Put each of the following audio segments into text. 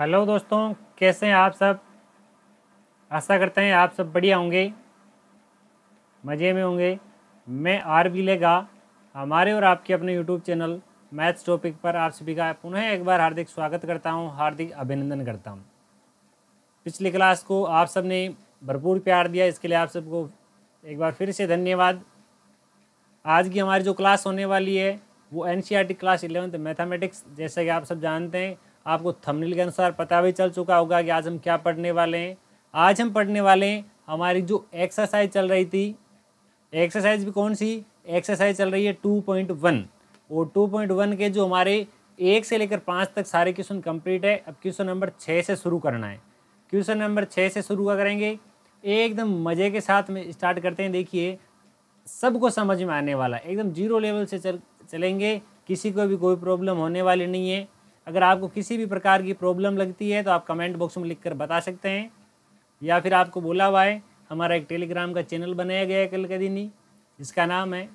Hello दोस्तों, कैसे हैं आप सब। आशा करते हैं आप सब बढ़िया होंगे, मज़े में होंगे। मैं आर बी लेगा हमारे और आपके अपने यूट्यूब चैनल मैथ्स टॉपिक पर आप सभी का पुनः एक बार हार्दिक स्वागत करता हूं, हार्दिक अभिनंदन करता हूं। पिछली क्लास को आप सब ने भरपूर प्यार दिया, इसके लिए आप सबको एक बार फिर से धन्यवाद। आज की हमारी जो क्लास होने वाली है वो NCERT क्लास 11th मैथमेटिक्स। जैसा कि आप सब जानते हैं, आपको थंबनेल के अनुसार पता भी चल चुका होगा कि आज हम क्या पढ़ने वाले हैं। आज हम पढ़ने वाले हैं हमारी जो एक्सरसाइज चल रही थी। एक्सरसाइज भी कौन सी एक्सरसाइज चल रही है? 2.1। और 2.1 के जो हमारे 1 से लेकर 5 तक सारे क्वेश्चन कंप्लीट है। अब क्वेश्चन नंबर 6 से शुरू करना है। क्वेश्चन नंबर 6 से शुरू करेंगे, एकदम मज़े के साथ में स्टार्ट करते हैं। देखिए, सबको समझ में आने वाला, एकदम जीरो लेवल से चलेंगे, किसी को भी कोई प्रॉब्लम होने वाली नहीं है। अगर आपको किसी भी प्रकार की प्रॉब्लम लगती है तो आप कमेंट बॉक्स में लिखकर बता सकते हैं, या फिर आपको बोला हुआ है, हमारा एक टेलीग्राम का चैनल बनाया गया है कल के दिन ही, इसका नाम है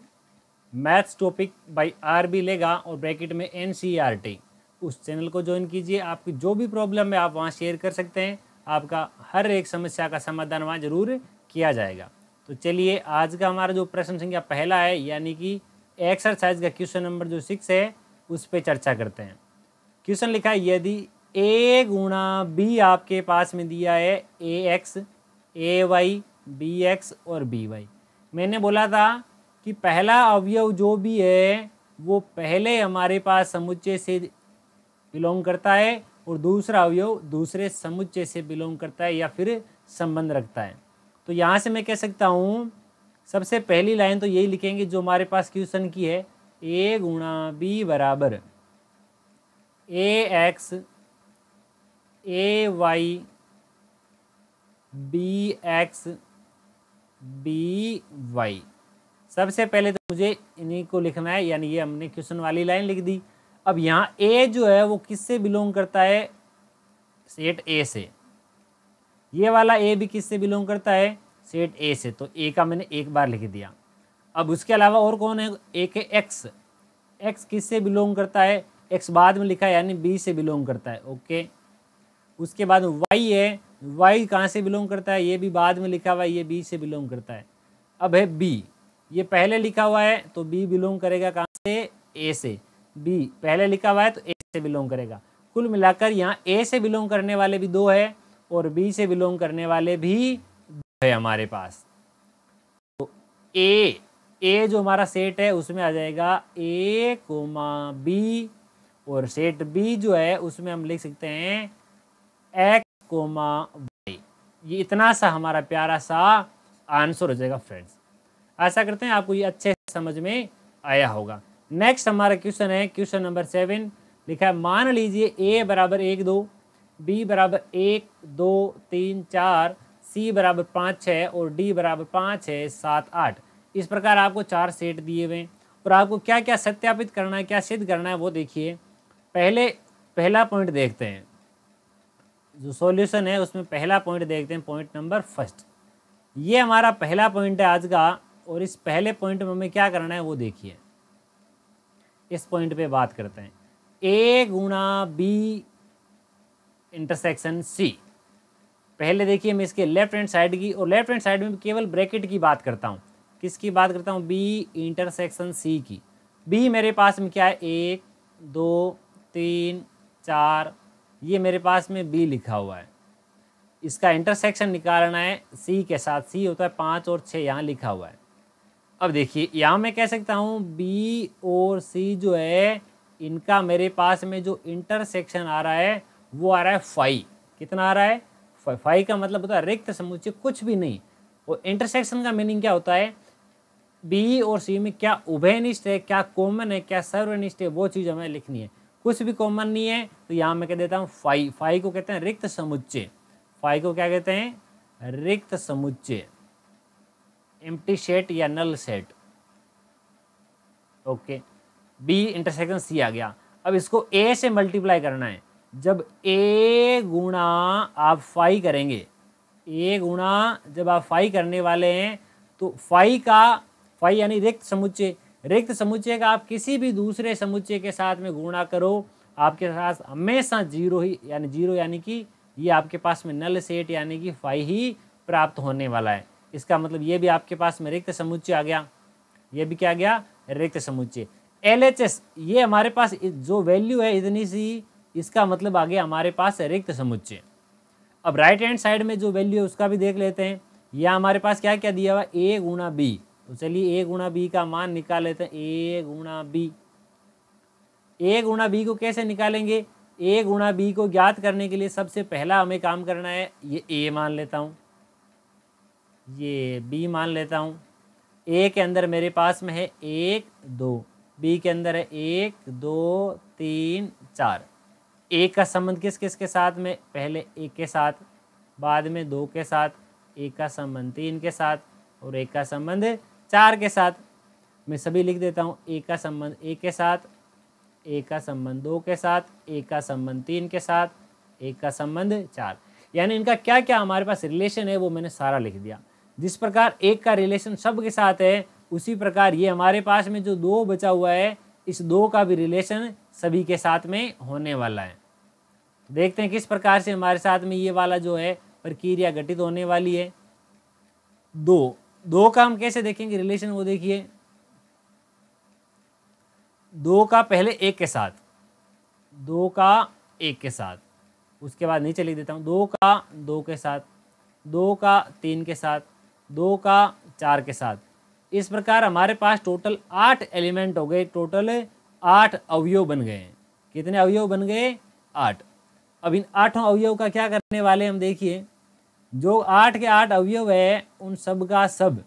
मैथ्स टॉपिक बाय RB लेगा और ब्रैकेट में NCERT। उस चैनल को ज्वाइन कीजिए। आपकी जो भी प्रॉब्लम है आप वहाँ शेयर कर सकते हैं, आपका हर एक समस्या का समाधान वहाँ जरूर किया जाएगा। तो चलिए, आज का हमारा जो प्रश्न संख्या पहला है, यानी कि एक्सरसाइज का क्वेश्चन नंबर जो 6 है, उस पर चर्चा करते हैं। क्वेश्चन लिखा है, यदि A गुणा B आपके पास में दिया है, AX, AY, BX और BY। मैंने बोला था कि पहला अवयव जो भी है वो पहले हमारे पास समुच्चय से बिलोंग करता है और दूसरा अवयव दूसरे समुच्चय से बिलोंग करता है या फिर संबंध रखता है। तो यहाँ से मैं कह सकता हूँ, सबसे पहली लाइन तो यही लिखेंगे जो हमारे पास क्वेश्चन की है, A गुणा B बराबर AX, AY, BX, BY। सबसे पहले तो मुझे इन्हीं को लिखना है, यानी ये हमने क्वेश्चन वाली लाइन लिख दी। अब यहाँ A जो है वो किससे बिलोंग करता है? सेट A से। ये वाला A भी किससे बिलोंग करता है? सेट A से। तो A का मैंने एक बार लिख दिया। अब उसके अलावा और कौन है? एक है X। X किससे बिलोंग करता है? X बाद में लिखा है, यानी B से बिलोंग करता है। ओके। उसके बाद Y है, Y कहाँ से बिलोंग करता है? ये भी बाद में लिखा हुआ है, ये B से बिलोंग करता है। अब है B, ये पहले लिखा हुआ है तो B बिलोंग करेगा कहाँ से? A से। B पहले लिखा हुआ है तो A से बिलोंग करेगा। कुल मिलाकर यहाँ A से बिलोंग करने वाले भी दो है और B से बिलोंग करने वाले भी दो है हमारे पास। तो A जो हमारा सेट है उसमें आ जाएगा A, B, और सेट B जो है उसमें हम लिख सकते हैं X, Y। ये इतना सा हमारा प्यारा सा आंसर हो जाएगा फ्रेंड्स। आशा करते हैं आपको ये अच्छे से समझ में आया होगा। नेक्स्ट हमारा क्वेश्चन है, क्वेश्चन नंबर 7 लिखा है, मान लीजिए A बराबर 1, 2, B बराबर 1, 2, 3, 4, C बराबर 5, 6 और D बराबर 5, 6, 7, 8। इस प्रकार आपको 4 सेट दिए हुए हैं और आपको क्या क्या सत्यापित करना है, क्या सिद्ध करना है वो देखिए। पहला पॉइंट देखते हैं, जो सॉल्यूशन है उसमें पहला पॉइंट देखते हैं, पॉइंट नंबर फर्स्ट। ये हमारा पहला पॉइंट है आज का, और इस पहले पॉइंट में हमें क्या करना है वो देखिए। इस पॉइंट पे बात करते हैं, A गुणा B इंटरसेक्शन C। पहले देखिए, मैं इसके लेफ्ट हैंड साइड की, और लेफ्ट हैंड साइड में केवल ब्रैकेट की बात करता हूँ। किसकी बात करता हूँ? B इंटरसेक्शन C की। B मेरे पास में क्या है? 1, 2, 3, 4, ये मेरे पास में B लिखा हुआ है। इसका इंटरसेक्शन निकालना है C के साथ। C होता है 5 और 6, यहाँ लिखा हुआ है। अब देखिए, यहाँ मैं कह सकता हूँ B और C जो है, इनका मेरे पास में जो इंटरसेक्शन आ रहा है वो आ रहा है 5। कितना आ रहा है? 5 का मतलब होता है रिक्त समुच्चय, कुछ भी नहीं। और इंटरसेक्शन का मीनिंग क्या होता है? B और C में क्या उभयनिष्ठ है, क्या कॉमन है, क्या सर्वनिष्ठ है, वो चीज़ हमें लिखनी है। कुछ भी कॉमन नहीं है तो यहाँ मैं कह देता हूँ 5। 5 को कहते हैं रिक्त समुच्चय। 5 को क्या कहते हैं? रिक्त समुच्चय, एम्प्टी सेट या null set. Okay. B intersection C आ गया। अब इसको A से मल्टीप्लाई करना है। जब A गुणा आप 5 करेंगे, A गुणा जब आप 5 करने वाले हैं तो 5 यानी रिक्त समुच्चय। रिक्त समुच्चय का आप किसी भी दूसरे समुच्चय के साथ में गुणा करो आपके पास हमेशा जीरो ही, यानी जीरो यानी कि ये आपके पास में नल सेट यानी कि फाई ही प्राप्त होने वाला है। इसका मतलब ये भी आपके पास में रिक्त समुच्चय आ गया, ये भी क्या गया, रिक्त समुच्चय। LHS ये हमारे पास जो वैल्यू है इतनी सी, इसका मतलब आ गया हमारे पास रिक्त समुच्चय। अब राइट हैंड साइड में जो वैल्यू है उसका भी देख लेते हैं। यह हमारे पास क्या क्या दिया हुआ, A गुणा B। तो चलिए A गुणा B का मान निकाल लेते हैं, A गुणा B। A गुणा B को कैसे निकालेंगे, A गुणा B को ज्ञात करने के लिए सबसे पहला हमें काम करना है, ये A मान लेता हूँ, ये B मान लेता हूँ। A के अंदर मेरे पास में है 1 2, B के अंदर है 1 2 3 4। एक का संबंध किस किस के साथ में, पहले 1 के साथ, बाद में 2 के साथ, एक का संबंध 3 के साथ और एक का संबंध 4 के साथ। मैं सभी लिख देता हूँ, एक का संबंध 1 के साथ, एक का संबंध 2 के साथ, एक का संबंध 3 के साथ, एक का संबंध 4। यानी इनका क्या क्या हमारे पास रिलेशन है वो मैंने सारा लिख दिया। जिस प्रकार एक का रिलेशन सब के साथ है, उसी प्रकार ये हमारे पास में जो 2 बचा हुआ है, इस 2 का भी रिलेशन सभी के साथ में होने वाला है। देखते हैं किस प्रकार से हमारे साथ में ये वाला जो है प्रक्रिया घटित होने वाली है। 2 का हम कैसे देखेंगे रिलेशन, वो देखिए। 2 का पहले 1 के साथ, 2 का 1 के साथ, उसके बाद नीचे लिख देता हूँ 2 का 2 के साथ, 2 का 3 के साथ, 2 का 4 के साथ। इस प्रकार हमारे पास टोटल 8 एलिमेंट हो गए, टोटल 8 अवयव बन गए। कितने अवयव बन गए, 8। अब इन 8 अवयव का क्या करने वाले हम देखिए। जो 8 के 8 अवयव है उन सब का सब,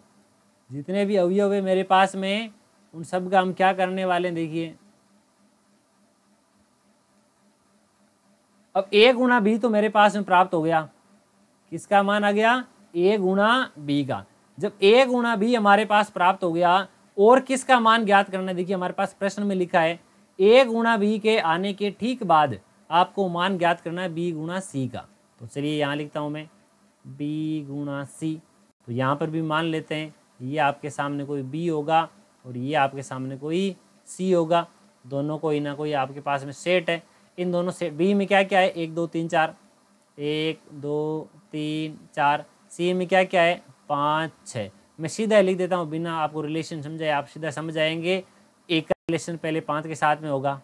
जितने भी अवयव है मेरे पास में, उन सब का हम क्या करने वाले हैं देखिए। अब A गुणा B तो मेरे पास में प्राप्त हो गया, किसका मान आ गया, A गुणा B का। जब A गुणा B हमारे पास प्राप्त हो गया, और किसका मान ज्ञात करना है, देखिए हमारे पास प्रश्न में लिखा है A गुणा B के आने के ठीक बाद आपको मान ज्ञात करना है B गुणा C का। तो चलिए यहाँ लिखता हूँ मैं B गुणा C। तो यहाँ पर भी मान लेते हैं, ये आपके सामने कोई B होगा और ये आपके सामने कोई C होगा। दोनों कोई ना कोई आपके पास में सेट है। इन दोनों सेट B में क्या क्या है, 1 2 3 4, 1 2 3 4। C में क्या क्या है, 5 6। मैं सीधा लिख देता हूँ, बिना आपको रिलेशन समझाए आप सीधा समझ जाएंगे। एक का रिलेशन पहले 5 के साथ में होगा,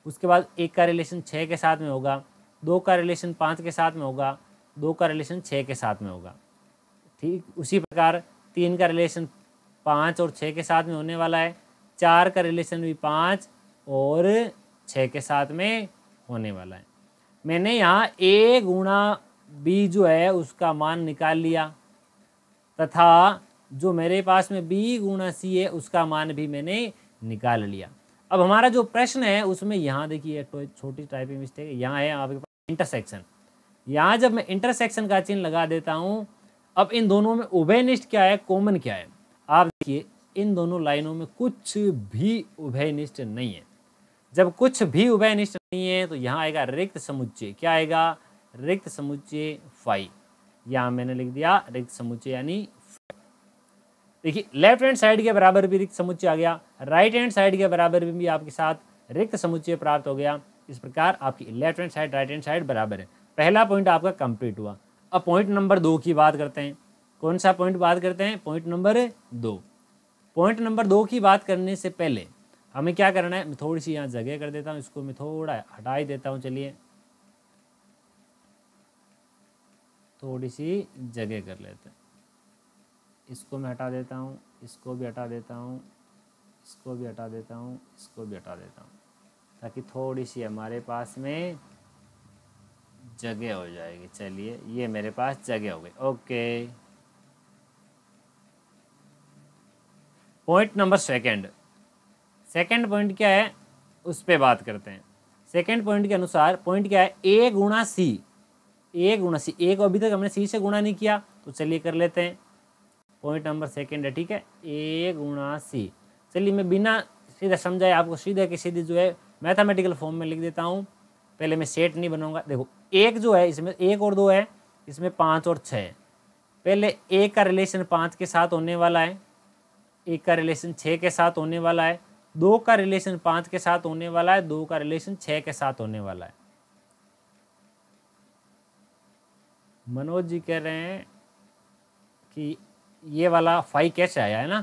उसके बाद एक का रिलेशन 6 के साथ में होगा, 2 का रिलेशन 5 के साथ में होगा, 2 का रिलेशन 6 के साथ में होगा। ठीक उसी प्रकार 3 का रिलेशन 5 और 6 के साथ में होने वाला है, 4 का रिलेशन भी 5 और 6 के साथ में होने वाला है। मैंने यहाँ A गुणा B जो है उसका मान निकाल लिया, तथा जो मेरे पास में B गुणा C है उसका मान भी मैंने निकाल लिया। अब हमारा जो प्रश्न है उसमें यहाँ देखिए छोटी टाइपिंग मिस्टेक है, यहाँ है आपके पास इंटरसेक्शन। यहाँ जब मैं इंटरसेक्शन का चिन्ह लगा देता हूँ, अब इन दोनों में उभयनिष्ठ क्या है, कॉमन क्या है। आप देखिए इन दोनों लाइनों में कुछ भी उभयनिष्ठ नहीं है। जब कुछ भी उभयनिष्ठ नहीं है तो यहाँ आएगा रिक्त समुच्चय। क्या आएगा, रिक्त समुच्चय फाई। यहाँ मैंने लिख दिया रिक्त समुच्चय यानी। देखिए लेफ्ट हैंड साइड के बराबर भी रिक्त समुच्चय आ गया, राइट हैंड साइड के बराबर भी आपके साथ रिक्त समुच्चय प्राप्त हो गया। इस प्रकार आपकी left hand side right hand side बराबर है। पहला पॉइंट आपका कंप्लीट हुआ। अब पॉइंट नंबर 2 की बात करते हैं। कौन सा पॉइंट बात करते हैं, पॉइंट नंबर 2। पॉइंट नंबर 2 की बात करने से पहले हमें क्या करना है, मैं थोड़ी सी यहाँ जगह कर देता हूँ, इसको मैं थोड़ा हटा ही देता हूँ। चलिए थोड़ी सी जगह कर लेते हैं, इसको मैं हटा देता हूँ, इसको भी हटा देता हूँ, इसको भी हटा देता हूँ, इसको भी हटा देता हूँ, ताकि थोड़ी सी हमारे पास में जगह हो जाएगी। चलिए ये मेरे पास जगह हो गई। Okay, point number second point क्या है उस पर बात करते हैं। सेकंड पॉइंट के अनुसार पॉइंट क्या है, A गुणा C। A गुणा C, A को अभी तक हमने C से गुणा नहीं किया, तो चलिए कर लेते हैं। पॉइंट नंबर सेकंड है, ठीक है, A गुणा C। चलिए मैं बिना सीधा समझाए आपको सीधे की सीधी जो है मैथमेटिकल फॉर्म में लिख देता हूँ। पहले मैं सेट नहीं बनाऊंगा। देखो एक जो है इसमें 1 और 2 है, इसमें 5 और 6 है। पहले 1 का रिलेशन 5 के साथ होने वाला है, 1 का रिलेशन 6 के साथ होने वाला है, 2 का रिलेशन 5 के साथ होने वाला है, 2 का रिलेशन 6 के साथ होने वाला है। मनोज जी कह रहे हैं कि ये वाला 5 कैसे आया है ना,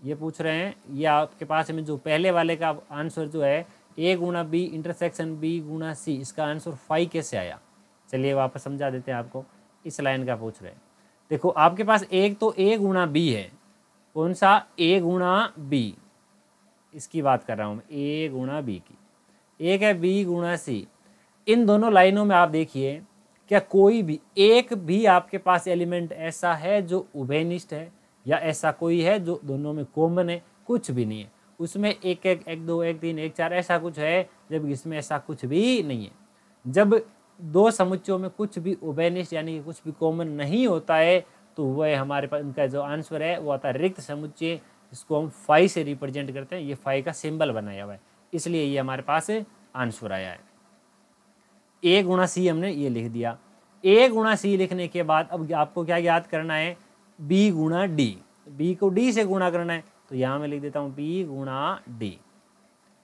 ये पूछ रहे हैं। ये आपके पास में जो पहले वाले का आंसर जो है A गुणा B इंटरसेक्शन B गुणा C, इसका आंसर 5 कैसे आया, चलिए वापस समझा देते हैं आपको। इस लाइन का पूछ रहे हैं। देखो आपके पास एक तो A गुणा B है, कौन सा A गुणा B, इसकी बात कर रहा हूँ मैं, A गुणा B की। एक है B गुणा C। इन दोनों लाइनों में आप देखिए क्या कोई भी एक भी आपके पास एलिमेंट ऐसा है जो उभयनिष्ठ है, या ऐसा कोई है जो दोनों में कॉमन है, कुछ भी नहीं है। उसमें एक एक एक दो एक तीन एक चार ऐसा कुछ है, जबकि इसमें ऐसा कुछ भी नहीं है। जब दो समुच्चयों में कुछ भी उभयनिष्ठ यानी कि कुछ भी कॉमन नहीं होता है, तो वह हमारे पास इनका जो आंसर है वो आता है रिक्त समुच्चय, जिसको हम फाई से रिप्रेजेंट करते हैं। ये फाई का सिंबल बनाया हुआ है, इसलिए ये हमारे पास आंसर आया है। A गुणा C हमने ये लिख दिया। A गुणा C लिखने के बाद अब आपको क्या याद करना है, B गुणा D। B को D से गुणा करना है, तो यहाँ मैं लिख देता हूँ B गुणा D।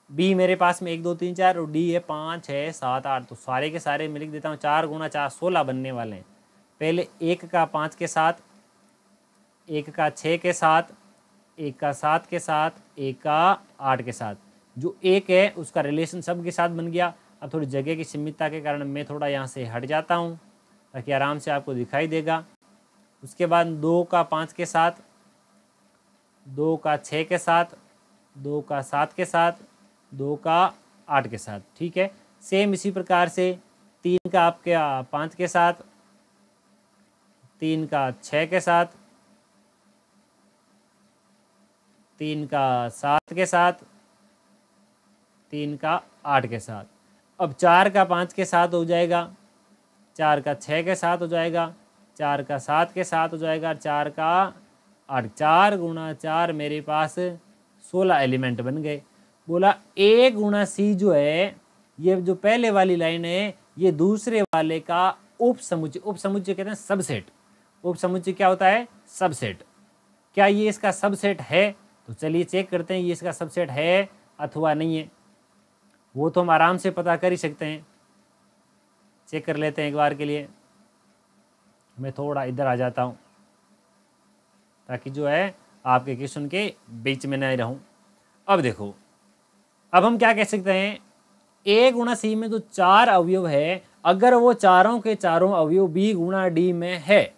B मेरे पास में 1 2 3 4 और D है 5 6 7 8, तो सारे के सारे मैं लिख देता हूँ 4 गुणा 4 16 बनने वाले हैं। पहले 1 का 5 के साथ, 1 का 6 के साथ, 1 का 7 के साथ, 1 का 8 के साथ। जो 1 है उसका रिलेशन सब के साथ बन गया। अब थोड़ी जगह की सीमितता के कारण मैं थोड़ा यहाँ से हट जाता हूँ ताकि आराम से आपको दिखाई देगा। उसके बाद 2 का 5 के साथ, 2 का 6 के साथ, 2 का 7 के साथ, 2 का 8 के साथ, ठीक है। सेम इसी प्रकार से 3 का आपके 5 के साथ, 3 का 6 के साथ, 3 का 7 के साथ, 3 का 8 के साथ। अब 4 का 5 के साथ हो जाएगा, 4 का 6 के साथ हो जाएगा, 4 का 7 के साथ हो जाएगा, 4 का 8। 4 गुणा 4 मेरे पास 16 एलिमेंट बन गए। बोला A गुणा C जो है, ये जो पहले वाली लाइन है, ये दूसरे वाले का उप समुच्चय, उप समुच्चय कहते हैं सबसेट। उप समुच्चय क्या होता है, सबसेट। क्या ये इसका सबसेट है, तो चलिए चेक करते हैं ये इसका सबसेट है अथवा नहीं है। वो तो हम आराम से पता कर ही सकते हैं, चेक कर लेते हैं एक बार के लिए। मैं थोड़ा इधर आ जाता हूँ ताकि जो है आपके क्वेश्चन के बीच में नहीं रहूँ। अब देखो, अब हम क्या कह सकते हैं, A गुणा C में जो 4 अवयव है, अगर वो चारों के चारों अवयव B गुणा D में है,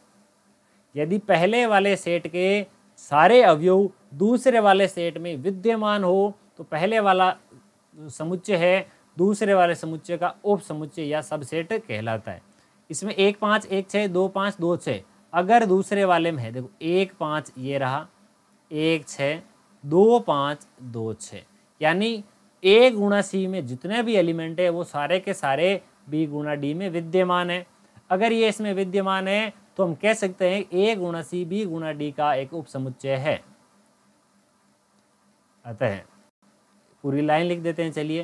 यदि पहले वाले सेट के सारे अवयव दूसरे वाले सेट में विद्यमान हो, तो पहले वाला समुच्चय है दूसरे वाले समुच्चय का उप समुच्चय या सबसेट कहलाता है। इसमें 1 5 1 6 2 5 2 6 अगर दूसरे वाले में है, देखो 1 5 ये रहा, 1 6 2 5 2 6, यानी A गुणा C में जितने भी एलिमेंट है वो सारे के सारे B गुणा D में विद्यमान है। अगर ये इसमें विद्यमान है तो हम कह सकते हैं A गुणा C B गुणा D का एक उप समुच्चय है। अतः पूरी लाइन लिख देते हैं। चलिए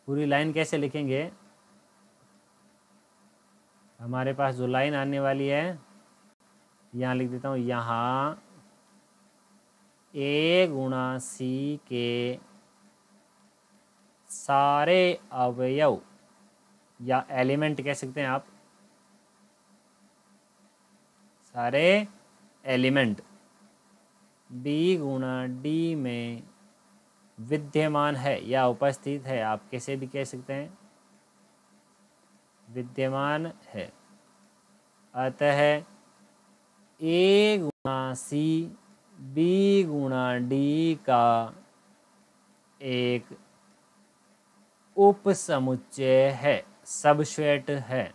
पूरी लाइन कैसे लिखेंगे, हमारे पास जो लाइन आने वाली है यहाँ लिख देता हूँ, यहाँ A गुणा C के सारे अवयव या एलिमेंट कह सकते हैं आप, सारे एलिमेंट B गुणा D में विद्यमान है या उपस्थित है, आप कैसे भी कह सकते हैं, विद्यमान है। अतः A गुणा C B गुणा D का एक उप समुच्चय है, सबसेट है,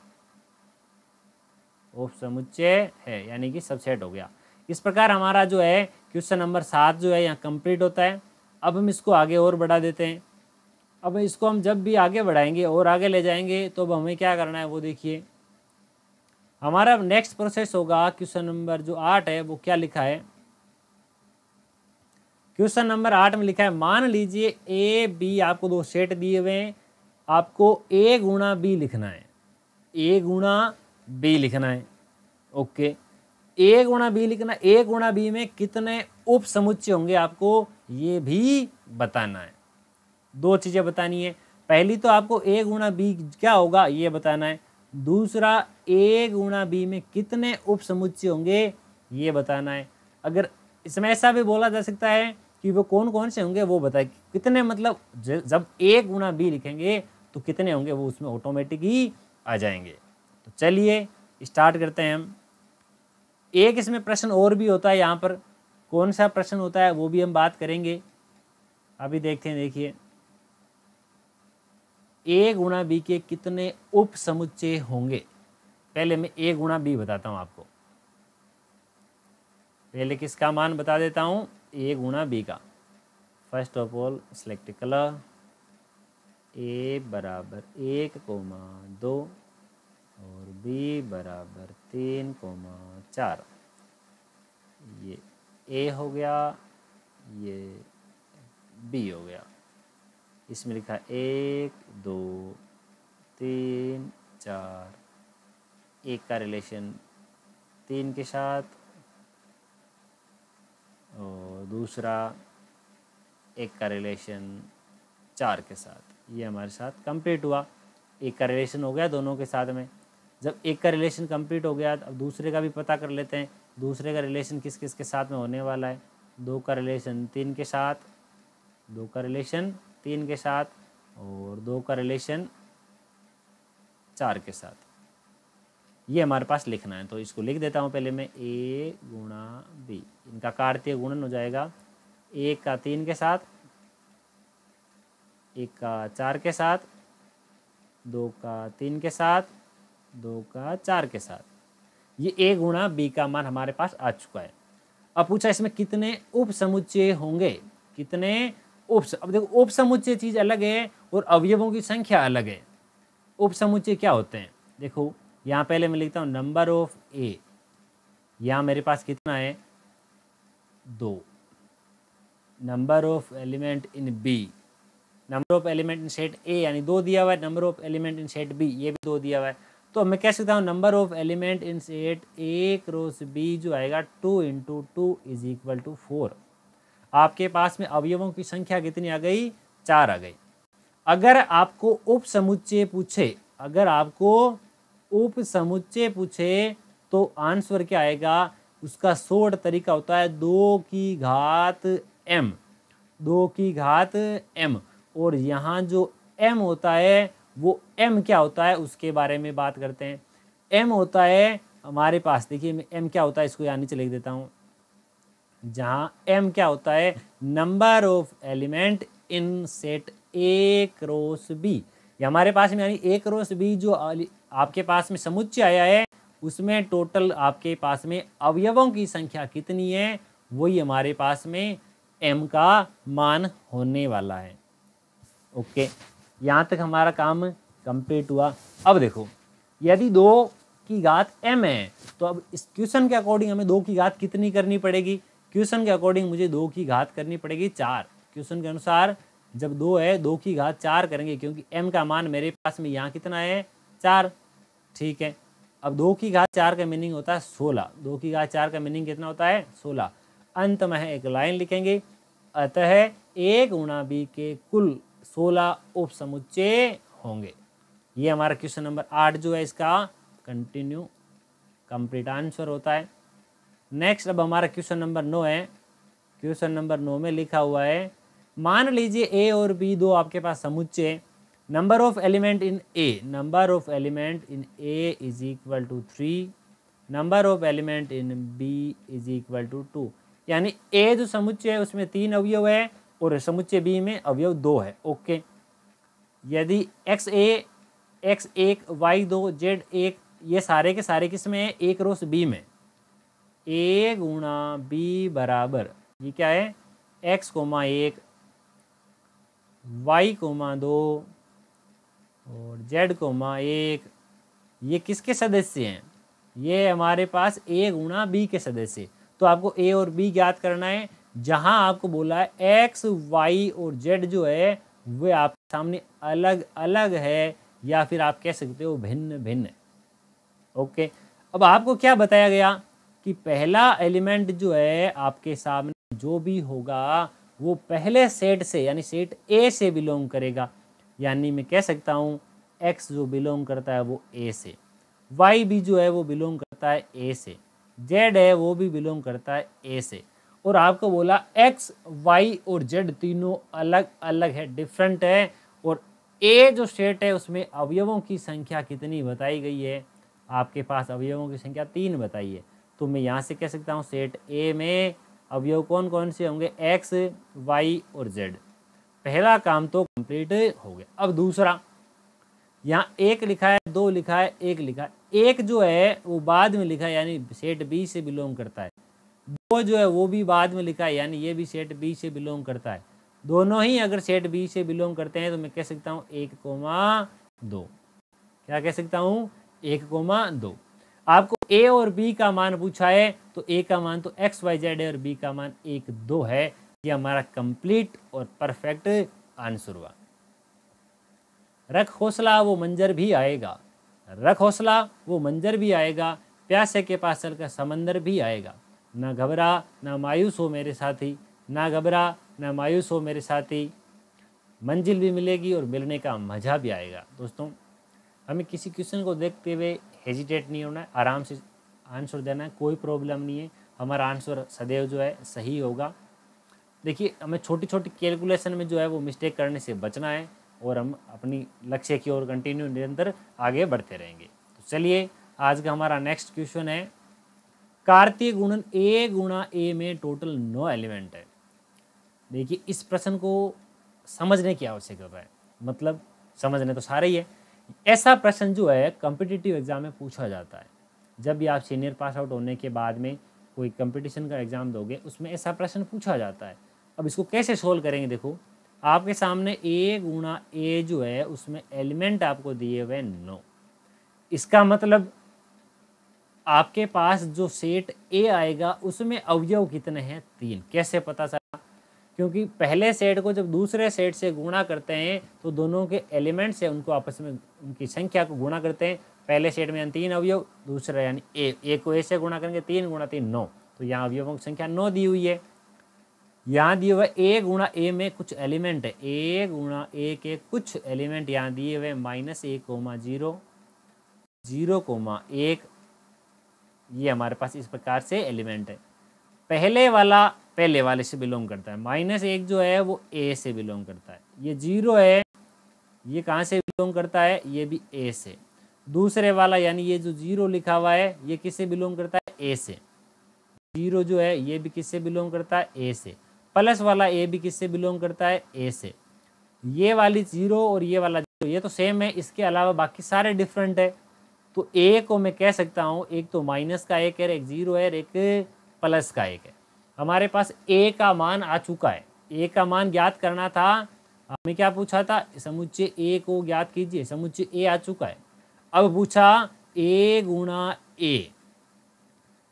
उप समुच्चय है यानी कि सबसेट हो गया। इस प्रकार हमारा जो है क्वेश्चन नंबर 7 जो है यहाँ कंप्लीट होता है। अब हम इसको आगे और बढ़ा देते हैं। अब इसको हम जब भी आगे बढ़ाएंगे और आगे ले जाएंगे तो अब हमें क्या करना है वो देखिए। हमारा नेक्स्ट प्रोसेस होगा, क्वेश्चन नंबर जो 8 है वो क्या लिखा है, क्वेश्चन नंबर 8 में लिखा है, मान लीजिए A B आपको दो सेट दिए हुए हैं, आपको A गुणा B लिखना है, A गुणा B लिखना है। ओके, ए गुणा बी लिखना, ए गुणा बी में कितने उप समुच्चय होंगे आपको ये भी बताना है। दो चीजें बतानी है, पहली तो आपको ए गुणा बी क्या होगा ये बताना है, दूसरा ए गुणा बी में कितने उप समुच्चय होंगे ये बताना है। अगर इसमें ऐसा भी बोला जा सकता है कि वो कौन कौन से होंगे वो बताए, कितने मतलब जब ए गुणा बी लिखेंगे तो कितने होंगे वो उसमें ऑटोमेटिक ही आ जाएंगे। तो चलिए स्टार्ट करते हैं हम। एक इसमें प्रश्न और भी होता है, यहाँ पर कौन सा प्रश्न होता है वो भी हम बात करेंगे। अभी देखते हैं, देखिए ए गुणा बी के कितने उप समुच्चय होंगे। पहले मैं ए गुणा बी बताता हूं आपको, पहले किसका मान बता देता हूं, ए गुणा बी का। First of all select colour, A बराबर 1,2 और बी बराबर 3,4। ये ए हो गया, ये बी हो गया। इसमें लिखा 1 2 3 4, एक का रिलेशन 3 के साथ और दूसरा एक का रिलेशन 4 के साथ। ये हमारे साथ कंप्लीट हुआ, एक का रिलेशन हो गया दोनों के साथ में। जब एक का रिलेशन कंप्लीट हो गया अब दूसरे का भी पता कर लेते हैं, दूसरे का रिलेशन किस किस के साथ में होने वाला है। 2 का रिलेशन 3 के साथ, 2 का रिलेशन 3 के साथ और 2 का रिलेशन 4 के साथ। ये हमारे पास लिखना है, तो इसको लिख देता हूँ पहले मैं, ए गुणा बी, इनका कार्तीय गुणन हो जाएगा 1 का 3 के साथ, 1 का 4 के साथ, 2 का 3 के साथ, 2 का 4 के साथ। ये ए गुणा बी का मान हमारे पास आ चुका है। अब पूछा इसमें कितने उप समुच्चय होंगे, कितने अब देखो उप समुच्चय चीज अलग है और अवयवों की संख्या अलग है। उप समुच्चय क्या होते हैं, देखो यहाँ पहले मैं लिखता हूँ नंबर ऑफ ए, यहाँ मेरे पास कितना है 2। Number of element in B, number of element in set A यानी 2 दिया हुआ है, number of element in set B ये भी 2 दिया हुआ है। तो मैं कह सकता हूँ number of element in set A cross B जो आएगा 2 × 2 = 4। आपके पास में अवयवों की संख्या कितनी आ गई, 4 आ गई। अगर आपको उप समुच्चय पूछे, अगर आपको उप समुच्चय पूछे तो आंसर क्या आएगा, उसका शॉर्ट तरीका होता है 2 की घात m, 2 की घात m। और यहाँ जो m होता है वो m क्या होता है उसके बारे में बात करते हैं। m होता है हमारे पास, देखिए मैं m क्या होता है इसको यहाँ नीचे लिख देता हूँ, जहाँ m क्या होता है number of element in set A cross B. ये हमारे पास में यानी ए क्रॉस बी जो आपके पास में समुच्चय आया है उसमें टोटल आपके पास में अवयवों की संख्या कितनी है, वही हमारे पास में m का मान होने वाला है। ओके, यहाँ तक हमारा काम कंप्लीट हुआ। अब देखो यदि 2 की घात m है तो अब इस क्वेश्चन के अकॉर्डिंग हमें 2 की घात कितनी करनी पड़ेगी, क्वेश्चन के अकॉर्डिंग मुझे 2 की घात करनी पड़ेगी 4। क्वेश्चन के अनुसार जब 2 है 2 की घात 4 करेंगे, क्योंकि m का मान मेरे पास में यहाँ कितना है 4। ठीक है, अब 2 की घात 4 का मीनिंग होता है 16। 2 की घात 4 का मीनिंग कितना होता है 16। अंत में एक लाइन लिखेंगे, अतः ए गुणा बी के कुल 16 उप समुच्चय होंगे। ये हमारा क्वेश्चन नंबर 8 जो है इसका कंप्लीट आंसर होता है। नेक्स्ट अब हमारा क्वेश्चन नंबर 9 है। क्वेश्चन नंबर 9 में लिखा हुआ है, मान लीजिए ए और बी दो आपके पास समुच्चय, number of element in A, number of element in A = 3, number of element in B = 2। यानी ए जो समुच्चय है उसमें 3 अवयव है और समुच्चय बी में अवयव 2 है। ओके, यदि x1, x1, y2, z1 ये सारे के सारे किस में है ए क्रॉस बी में, ए गुणा बी बराबर ये क्या है x, 1 y, 2 और z, 1 ये किसके सदस्य हैं, ये हमारे पास ए गुणा बी के सदस्य। तो आपको ए और बी ज्ञात करना है। जहां आपको बोला है x, y और z जो है वे आपके सामने अलग अलग है या फिर आप कह सकते हो भिन्न भिन्न। ओके, अब आपको क्या बताया गया कि पहला एलिमेंट जो है आपके सामने जो भी होगा वो पहले सेट से यानी सेट ए से बिलोंग करेगा। यानी मैं कह सकता हूँ x जो बिलोंग करता है वो a से, y भी जो है वो बिलोंग करता है a से, z है वो भी बिलोंग करता है a से। और आपको बोला x, y और z तीनों अलग अलग है, डिफरेंट है, और a जो सेट है उसमें अवयवों की संख्या कितनी बताई गई है, आपके पास अवयवों की संख्या 3 बताई है। तो मैं यहाँ से कह सकता हूँ सेट a में अवयव कौन कौन से होंगे, x, y और z। पहला काम तो कंप्लीट हो गया। अब दूसरा, यहाँ 1 लिखा है, 2 लिखा है, 1 लिखा है। 1 जो है वो बाद में लिखा है यानी सेट बी से बिलोंग करता है। 2 जो है वो भी बाद में लिखा है यानी ये भी सेट बी से बिलोंग करता है। दोनों ही अगर सेट बी से बिलोंग करते हैं तो मैं कह सकता हूँ 1,2। क्या कह सकता हूँ, 1,2। आपको a और b का मान पूछा है तो a का मान तो x, y, z है और b का मान 1,2 है। ये हमारा कंप्लीट और परफेक्ट आंसर हुआ। रख हौसला वो मंजर भी आएगा, रख हौसला वो मंजर भी आएगा, प्यासे के पास चलकर समंदर भी आएगा। ना घबरा ना मायूस हो मेरे साथी, ना घबरा ना मायूस हो मेरे साथी, मंजिल भी मिलेगी और मिलने का मजा भी आएगा। दोस्तों, हमें किसी क्वेश्चन को देखते हुए हेजिटेट नहीं होना है, आराम से आंसर देना है, कोई प्रॉब्लम नहीं है। हमारा आंसर सदैव जो है सही होगा। देखिए, हमें छोटी छोटी कैलकुलेशन में जो है वो मिस्टेक करने से बचना है और हम अपनी लक्ष्य की ओर कंटिन्यू निरंतर आगे बढ़ते रहेंगे। तो चलिए, आज का हमारा नेक्स्ट क्वेश्चन है, कार्तीय गुणन a गुणा a में टोटल 9 एलिमेंट है। देखिए, इस प्रश्न को समझने की आवश्यकता है, मतलब समझने तो सारे ही है। ऐसा प्रश्न जो है कॉम्पिटिटिव एग्जाम में पूछा जाता है। जब भी आप सीनियर पास आउट होने के बाद में कोई कंपटीशन का एग्जाम दोगे उसमें ऐसा प्रश्न पूछा जाता है। अब इसको कैसे सोल्व करेंगे, देखो आपके सामने a गुणा a जो है उसमें एलिमेंट आपको दिए हुए 9। इसका मतलब आपके पास जो सेट a आएगा उसमें अवयव कितने हैं, 3। कैसे पता चला, क्योंकि पहले सेट को जब दूसरे सेट से गुणा करते हैं तो दोनों के एलिमेंट्स है उनको आपस में उनकी संख्या को गुणा करते हैं। पहले सेट में यानी 3 अवयव, दूसरा यानी ए को ए से गुणा करेंगे, 3 गुणा 3 9। तो यहाँ अवयवों की संख्या 9 दी हुई है। यहाँ दिए हुए a गुणा a में कुछ एलिमेंट है, a गुणा a के कुछ एलिमेंट यहाँ दिए हुए -1,0, 0,1। ये हमारे पास इस प्रकार से एलिमेंट है। पहले वाला पहले वाले से बिलोंग करता है, -1 जो है वो a से बिलोंग करता है। ये 0 है, ये कहाँ से बिलोंग करता है, ये भी a से। दूसरे वाला यानी ये जो 0 लिखा हुआ है ये किससे बिलोंग करता है, a से। 0 जो है ये भी किससे बिलोंग करता है, a से। प्लस वाला a भी किससे बिलोंग करता है, a से। ये वाली 0 और ये वाला 0 ये तो सेम है, इसके अलावा बाकी सारे डिफरेंट है। तो a को मैं कह सकता हूँ, एक तो माइनस का 1 है, एक 0 है, एक प्लस का 1 है। हमारे पास a का मान आ चुका है। a का मान ज्ञात करना था, हमें क्या पूछा था, समुच्चय a को ज्ञात कीजिए। समुच्चय a आ चुका है। अब पूछा a गुणा a,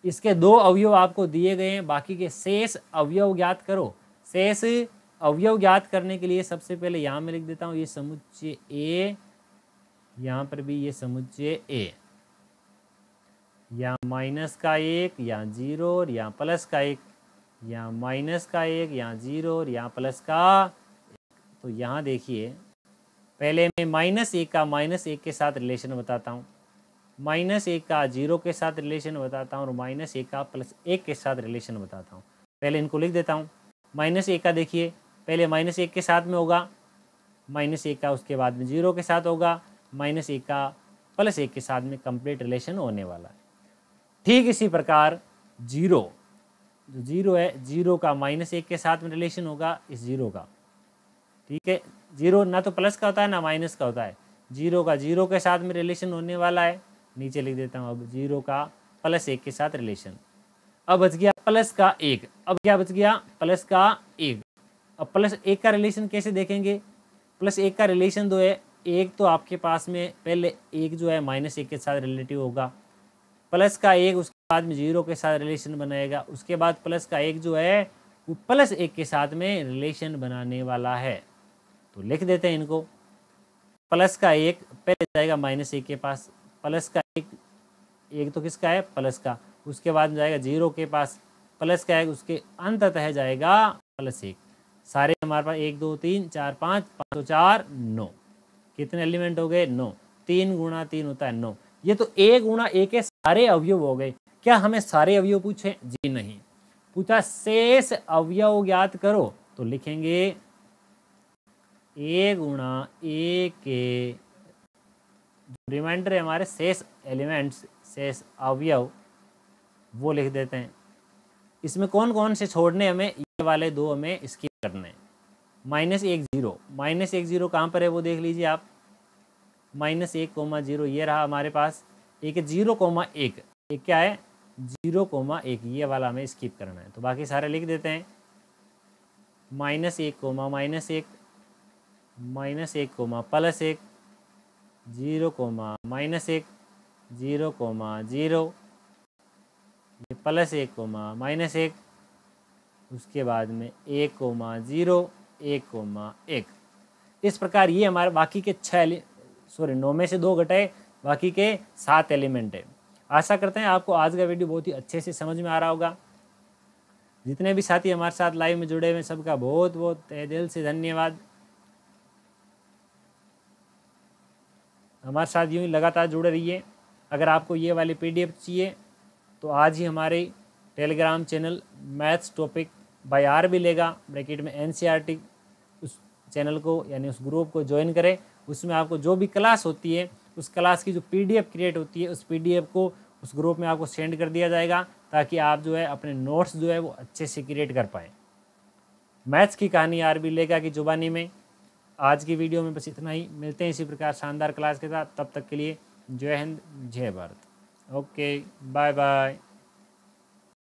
इसके 2 अवयव आपको दिए गए हैं, बाकी के शेष अवयव ज्ञात करो। शेष अवयव ज्ञात करने के लिए सबसे पहले यहाँ मैं लिख देता हूँ ये समुच्चय a, यहाँ पर भी ये समुच्चय a, यहाँ माइनस का 1, यहाँ 0 और यहाँ प्लस का 1, यहाँ माइनस का 1, यहाँ 0 और यहाँ प्लस का 1। तो यहाँ देखिए, पहले मैं -1 का -1 के साथ रिलेशन बताता हूँ, -1 का 0 के साथ रिलेशन बताता हूँ और -1 का +1 के साथ रिलेशन बताता हूँ। पहले इनको लिख देता हूँ। -1 का देखिए, पहले -1 के साथ में होगा, -1 का उसके बाद में 0 के साथ होगा, -1 का +1 के साथ में कंप्लीट रिलेशन होने वाला है। ठीक इसी प्रकार 0 जो 0 है, 0 का -1 के साथ में रिलेशन होगा इस 0 का। ठीक है, 0 ना तो प्लस का होता है ना माइनस का होता है, 0 का 0 के साथ में रिलेशन होने वाला है। नीचे लिख देता हूँ, अब 0 का +1 के साथ रिलेशन। अब बच गया प्लस का 1, अब क्या बच गया, प्लस का 1। अब +1 का रिलेशन कैसे देखेंगे, +1 का रिलेशन जो है, एक तो आपके पास में पहले 1 जो है -1 के साथ रिलेटिव होगा, प्लस का 1 उसके बाद में 0 के साथ रिलेशन बनाएगा, उसके बाद प्लस का 1 जो है वो +1 के साथ में रिलेशन बनाने वाला है। तो लिख देते हैं इनको, प्लस का 1 पहले जाएगा -1 के पास, प्लस का 1 तो किसका है, प्लस का, उसके बाद जाएगा 0 के पास प्लस क्या है, उसके अंततः जाएगा +1। सारे हमारे पास 1 2 3 4 5 5 तो 4 9। कितने एलिमेंट हो गए? 9। 3 × 3 होता है 9। ये तो 1 × 1 के सारे अवयव हो गए। क्या हमें सारे अवयव पूछे? जी नहीं। पूछा शेष अवयव ज्ञात करो, तो लिखेंगे 1 × 1 के रिमाइंडर है हमारे शेष एलिमेंट्स, शेष अवयव, वो लिख देते हैं। इसमें कौन कौन से छोड़ने, हमें ये वाले 2 हमें स्किप करने। -1 0, -1 0 कहाँ पर है वो देख लीजिए आप। -1, 0 ये रहा हमारे पास। एक 0,1, एक क्या है 0,1, ये वाला हमें स्किप करना है। तो बाकी सारे लिख देते हैं। -1, -1, -1, +1, 0, -1, 0, 0, ये +1, -1, उसके बाद में 1, 0, 1, 1। इस प्रकार ये हमारे बाकी के 9 में से 2 घटाए, बाकी के 7 एलिमेंट है। आशा करते हैं आपको आज का वीडियो बहुत ही अच्छे से समझ में आ रहा होगा। जितने भी साथी हमारे साथ लाइव में जुड़े हुए सबका बहुत बहुत तहे दिल से धन्यवाद। हमारे साथ यूँ ही लगातार जुड़े रहिए। अगर आपको ये वाली PDF चाहिए तो आज ही हमारे Telegram channel maths topic by RB लेगा ब्रैकेट में NCERT, उस चैनल को यानी उस ग्रुप को ज्वाइन करें। उसमें आपको जो भी क्लास होती है उस क्लास की जो PDF क्रिएट होती है उस PDF को उस ग्रुप में आपको सेंड कर दिया जाएगा, ताकि आप जो है अपने नोट्स जो है वो अच्छे से क्रिएट कर पाएँ। मैथ्स की कहानी RB लेगा की जुबानी में। आज की वीडियो में बस इतना ही। मिलते हैं इसी प्रकार शानदार क्लास के साथ। तब तक के लिए जय हिंद, जय भारत। Okay, bye bye.